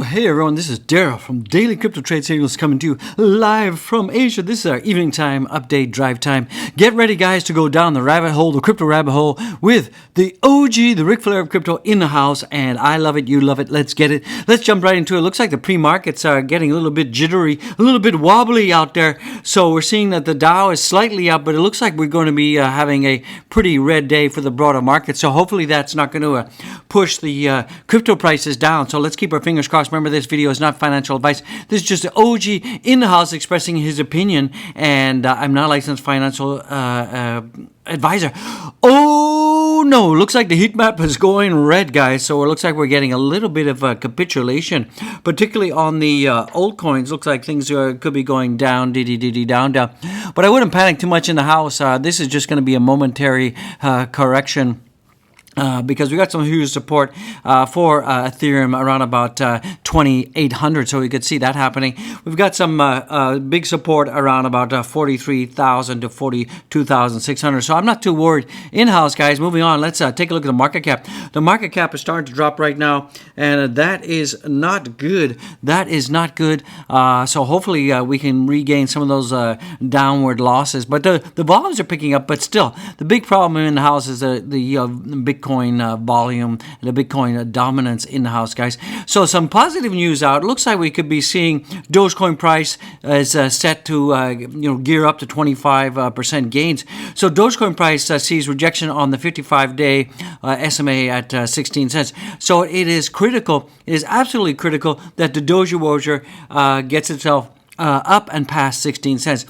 Hey everyone, this is Daryl from Daily Crypto Trade Signals coming to you live from Asia. This is our evening time update, drive time. Get ready, guys, to go down the rabbit hole, the crypto rabbit hole, with the OG, the Ric Flair of crypto in the house. And I love it, you love it. Let's get it. Let's jump right into it. Looks like the pre-markets are getting a little bit jittery, a little bit wobbly out there. So we're seeing that the Dow is slightly up, but it looks like we're going to be having a pretty red day for the broader market. So hopefully that's not going to push the crypto prices down. So let's keep our fingers crossed. Remember, this video is not financial advice. This is just an OG in the house expressing his opinion, and I'm not a licensed financial advisor. Oh no, looks like the heat map is going red, guys. So it looks like we're getting a little bit of a capitulation, particularly on the altcoins. Looks like things could be going down, down. But I wouldn't panic too much in the house. This is just going to be a momentary correction. Because we got some huge support for Ethereum around about 2,800, so we could see that happening. We've got some big support around about 43,000 to 42,600, so I'm not too worried in-house, guys. Moving on, let's take a look at the market cap. The market cap is starting to drop right now, and that is not good. That is not good. So hopefully we can regain some of those downward losses. But the volumes are picking up, but still, the big problem in the house is the Bitcoin volume, the Bitcoin dominance in the house, guys. So some positive news out. It looks like we could be seeing Dogecoin price is set to gear up to 25% gains. So Dogecoin price sees rejection on the 55-day SMA at 16 cents. So it is critical. It is absolutely critical that the Doge Watcher gets itself up and past 16 cents.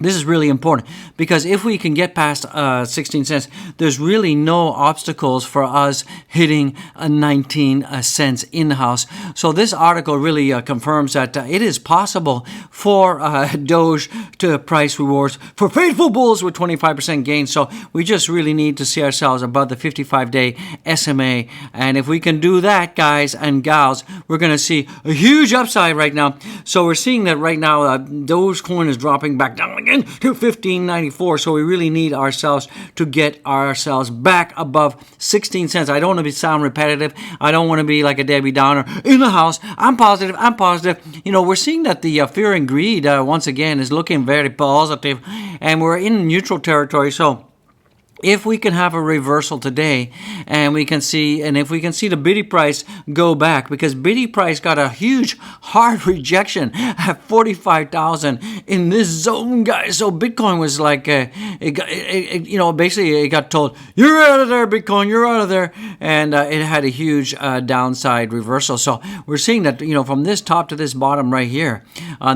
This is really important because if we can get past 16 cents, there's really no obstacles for us hitting 19 cents in-house. So this article really confirms that it is possible for Doge to price rewards for faithful bulls with 25% gain. So we just really need to see ourselves above the 55-day SMA. And if we can do that, guys and gals, we're going to see a huge upside right now. So we're seeing that right now, Dogecoin is dropping back down again to 15.94. So we really need ourselves to get ourselves back above 16 cents. I don't want to sound repetitive. I don't want to be like a Debbie Downer in the house. I'm positive. We're seeing that the fear and greed once again is looking very positive, and we're in neutral territory. So if we can have a reversal today, and if we can see the Biddy price go back, because Biddy price got a huge hard rejection at 45,000 in this zone, guys. So Bitcoin was like, basically it got told, you're out of there, Bitcoin, you're out of there, and it had a huge downside reversal. So we're seeing that, from this top to this bottom right here.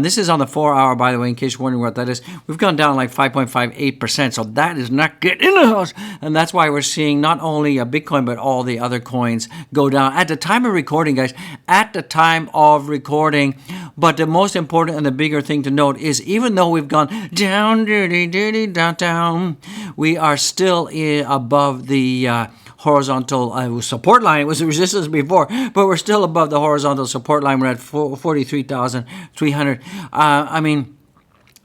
This is on the 4-hour, by the way, in case you're wondering what that is. We've gone down like 5.58%. So that is not good in the house, and that's why we're seeing not only Bitcoin but all the other coins go down at the time of recording, guys. At the time of recording. But the most important and the bigger thing to note is, even though we've gone down, down, we are still above the horizontal support line. It was a resistance before, but we're still above the horizontal support line. We're at 43,300.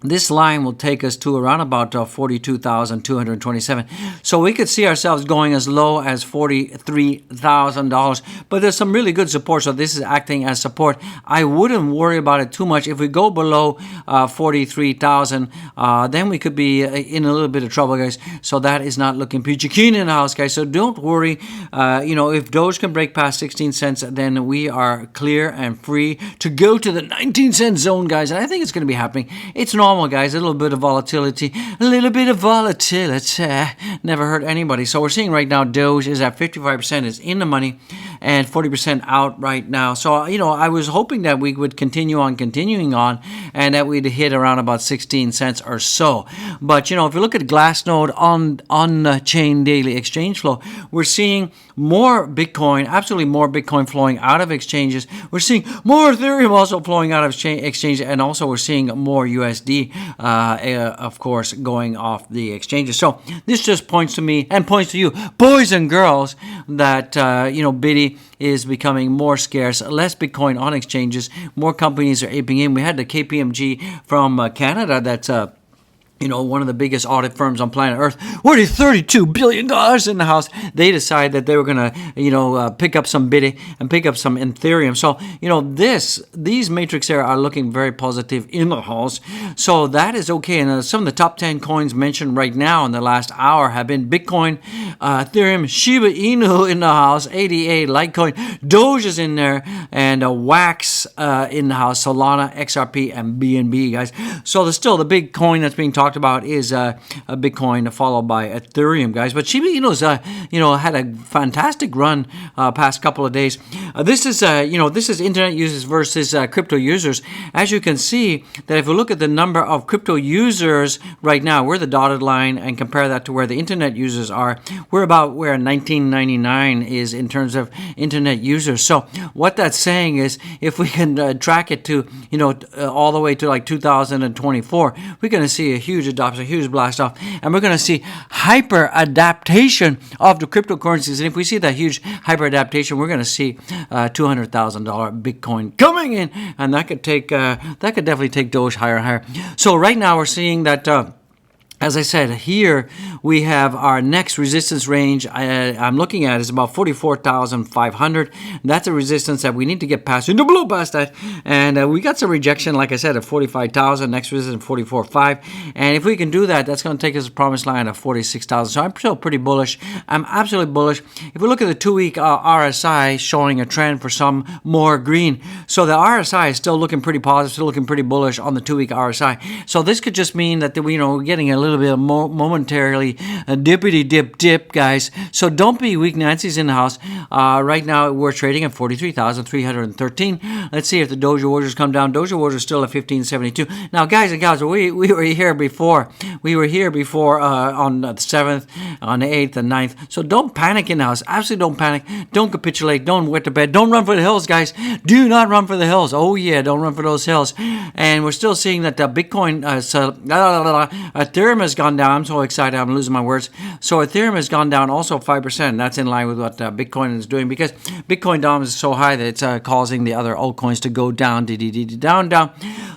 This line will take us to around about $42,227. So we could see ourselves going as low as $43,000. But there's some really good support. So this is acting as support. I wouldn't worry about it too much. If we go below 43,000, then we could be in a little bit of trouble, guys. So that is not looking peachy keen in the house, guys. So don't worry. If Doge can break past 16 cents, then we are clear and free to go to the 19 cent zone, guys. And I think it's going to be happening. It's normal, guys. A little bit of volatility. Never hurt anybody. So we're seeing right now Doge is at 55%, is in the money, and 40% out right now. So, I was hoping that we would continuing on, and that we'd hit around about 16 cents or so. But, if you look at Glassnode on chain daily exchange flow, we're seeing more Bitcoin, absolutely more Bitcoin flowing out of exchanges. We're seeing more Ethereum also flowing out of exchanges, and also we're seeing more USD, of course, going off the exchanges. So this just points to me and points to you, boys and girls, that, Biddy is becoming more scarce, less Bitcoin on exchanges, more companies are aping in. We had the KPMG from Canada that's one of the biggest audit firms on planet Earth, with $32 billion in the house, they decided that they were going to, pick up some Bitcoin and pick up some Ethereum. So, these matrix here are looking very positive in the house. So that is okay. And some of the top 10 coins mentioned right now in the last hour have been Bitcoin, Ethereum, Shiba Inu in the house, ADA, Litecoin, Doge is in there, and Wax in the house, Solana, XRP, and BNB, guys. So there's still the big coin that's being talked about is a Bitcoin, followed by Ethereum, guys. But Shiba Inu's had a fantastic run past couple of days. This is internet users versus crypto users. As you can see, that if you look at the number of crypto users right now, we're the dotted line, and compare that to where the internet users are, we're about where 1999 is in terms of internet users. So what that's saying is, if we can track it to all the way to like 2024, we're going to see a huge adoption, a huge blast off, and we're going to see hyper adaptation of the cryptocurrencies. And if we see that huge hyper adaptation, we're going to see $200,000 Bitcoin coming in, and that could definitely take Doge higher and higher. So right now we're seeing that. As I said, here we have our next resistance range I'm looking at is about 44,500. That's a resistance that we need to get past, to blow past that. And we got some rejection, like I said, at 45,000. Next resistance, 44.5. And if we can do that, that's going to take us to the promised line of 46,000. So I'm still pretty bullish. I'm absolutely bullish. If we look at the 2-week RSI showing a trend for some more green. So the RSI is still looking pretty positive, still looking pretty bullish on the 2-week RSI. So this could just mean that we're getting a little bit more momentarily dippity dip, guys. So don't be weak Nancy's in the house. Right now we're trading at 43,313. Let's see if the Doge orders come down. Doge orders still at 1572. Now, guys and gals, we were here before. We were here before on the 7th, on the 8th, and 9th. So don't panic in the house. Absolutely don't panic. Don't capitulate. Don't wet the bed. Don't run for the hills, guys. Do not run for the hills. Oh yeah, don't run for those hills. And we're still seeing that Bitcoin, Ethereum has gone down. I'm so excited. I'm losing my words. So Ethereum has gone down also 5%. That's in line with what Bitcoin is doing, because Bitcoin dominance is so high that it's causing the other altcoins to go down, down.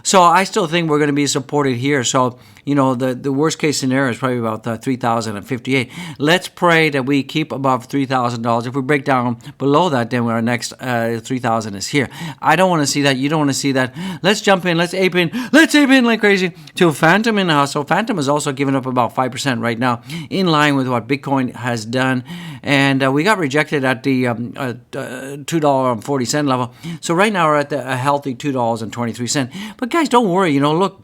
So I still think we're going to be supported here. So the worst case scenario is probably about 3,058. Let's pray that we keep above $3,000. If we break down below that, then our next 3,000 is here. I don't want to see that. You don't want to see that. Let's jump in. Let's ape in like crazy to Phantom in the house. So Phantom is also giving up about 5% right now, in line with what Bitcoin has done. And we got rejected at the $2.40 level. So right now we're at a healthy $2.23. But guys, don't worry. Look.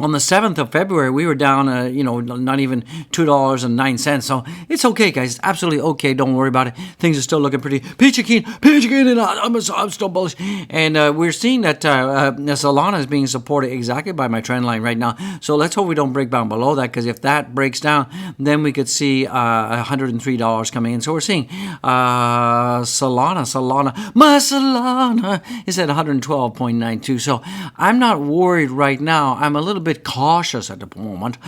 On the 7th of February, we were down, not even $2.09. So it's okay, guys. It's absolutely okay. Don't worry about it. Things are still looking pretty peachy keen, and I'm still bullish. And we're seeing that Solana is being supported exactly by my trend line right now. So let's hope we don't break down below that, because if that breaks down, then we could see $103 coming in. So we're seeing Solana is at 112.92. So I'm not worried right now. I'm a little bit cautious at the moment.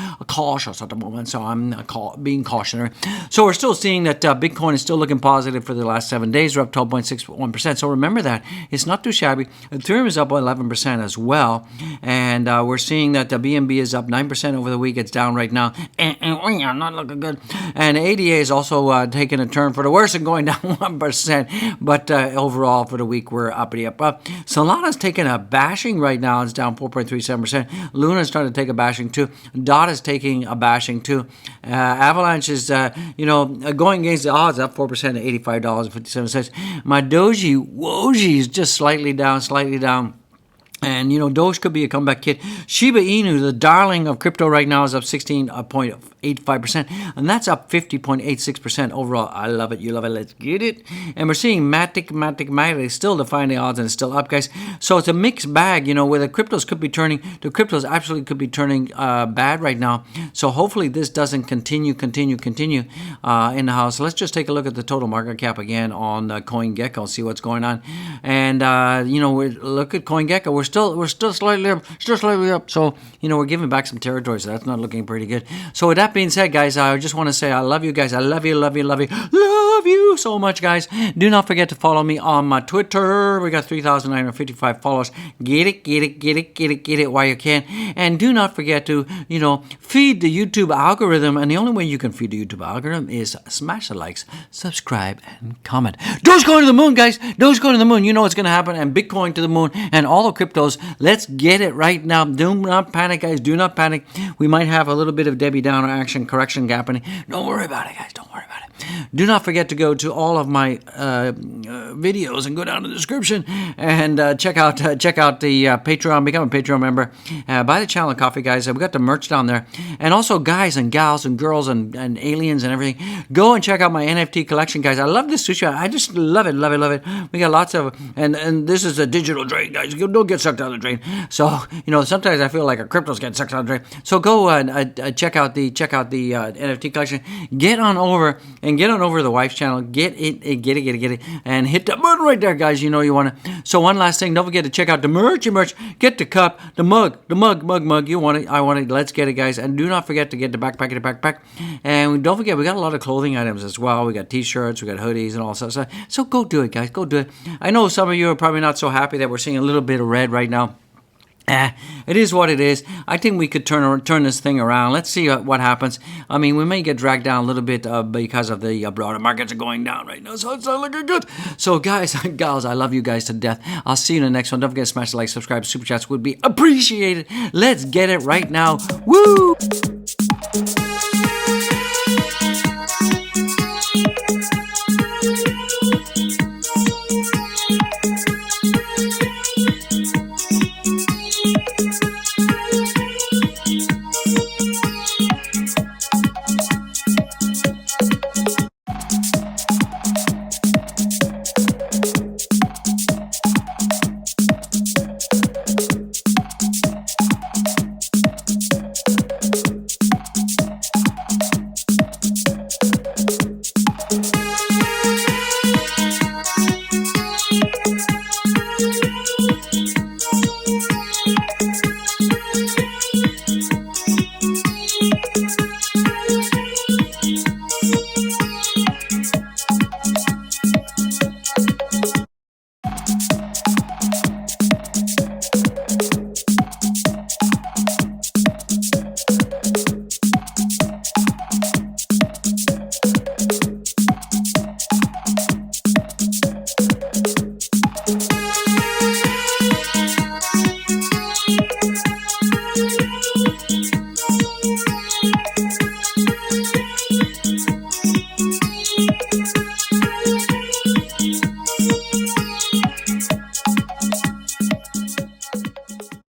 So I'm being cautionary. So we're still seeing that Bitcoin is still looking positive for the last 7 days. We're up 12.61%. So remember that. It's not too shabby. Ethereum is up 11% as well. And we're seeing that the BNB is up 9% over the week. It's down right now. Not looking good. And ADA is also taking a turn for the worse and going down 1%. But overall for the week, we're uppity up. Solana's taking a bashing right now. It's down 4.37%. Luna's trying to take a bashing too. DOT is taking a bashing too. Avalanche is, going against the odds, up 4% at $85.57. My Doji is just slightly down. And, Doge could be a comeback kid. Shiba Inu, the darling of crypto right now, is up 16.85%. And that's up 50.86% overall. I love it. You love it. Let's get it. And we're seeing Matic. They still defying the odds, and it's still up, guys. So it's a mixed bag, where the cryptos absolutely could be turning bad right now. So hopefully this doesn't continue in the house. So let's just take a look at the total market cap again on CoinGecko, see what's going on. And, look at CoinGecko. We're still slightly up. So, we're giving back some territory, so that's not looking pretty good. So with that being said, guys, I just want to say I love you guys. I love you so much, guys. Do not forget to follow me on my Twitter. We got 3,955 followers. Get it while you can. And do not forget to, feed the YouTube algorithm. And the only way you can feed the YouTube algorithm is smash the likes, subscribe, and comment. Dogecoin to the moon, guys. Dogecoin to the moon. You know what's going to happen. And Bitcoin to the moon. And all the cryptos. Let's get it right now. Do not panic, guys. Do not panic. We might have a little bit of Debbie Downer action correction happening. Don't worry about it, guys. Don't worry about it. Do not forget to go to all of my videos and go down to the description and check out the Patreon. Become a Patreon member. Buy the channel coffee, guys. We got the merch down there. And also, guys and gals and girls and aliens and everything, go and check out my NFT collection, guys. I love this sushi. I just love it. We got lots of, and this is a digital drain, guys. Don't get sucked down the drain. So, sometimes I feel like our cryptos get sucked down the drain. So go check out the NFT collection. Get on over to the wife's channel. Get it, and hit the button right there, guys. You want to. So one last thing, don't forget to check out the merch. Get the cup, the mug. You want it, I want it. Let's get it, guys. And do not forget to get the backpack. And don't forget, we got a lot of clothing items as well. We got t-shirts, we got hoodies, and all sorts of stuff. So go do it, guys. Go do it. I know some of you are probably not so happy that we're seeing a little bit of red right now. It is what it is. I think we could turn this thing around. Let's see what happens. I mean, we may get dragged down a little bit because of the broader markets are going down right now, so it's not looking good. So, guys and gals, I love you guys to death. I'll see you in the next one. Don't forget to smash the like, subscribe, super chats would be appreciated. Let's get it right now. Woo!